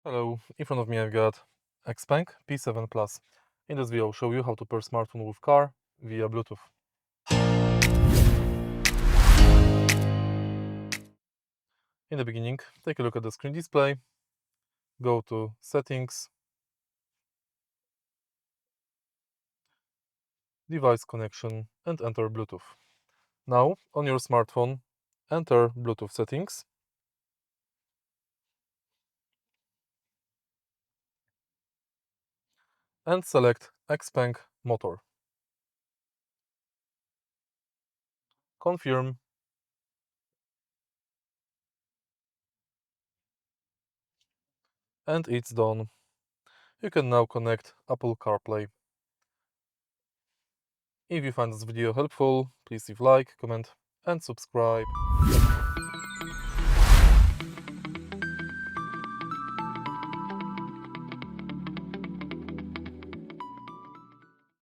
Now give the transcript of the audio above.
Hello, in front of me I've got XPeng P7 Plus. In this video I'll show you how to pair smartphone with car via Bluetooth. In the beginning, take a look at the screen display, go to Settings, Device Connection and enter Bluetooth. Now, on your smartphone, enter Bluetooth settings and select XPeng Motor. Confirm and it's done. You can now connect Apple CarPlay. If you find this video helpful, please leave like, comment and subscribe.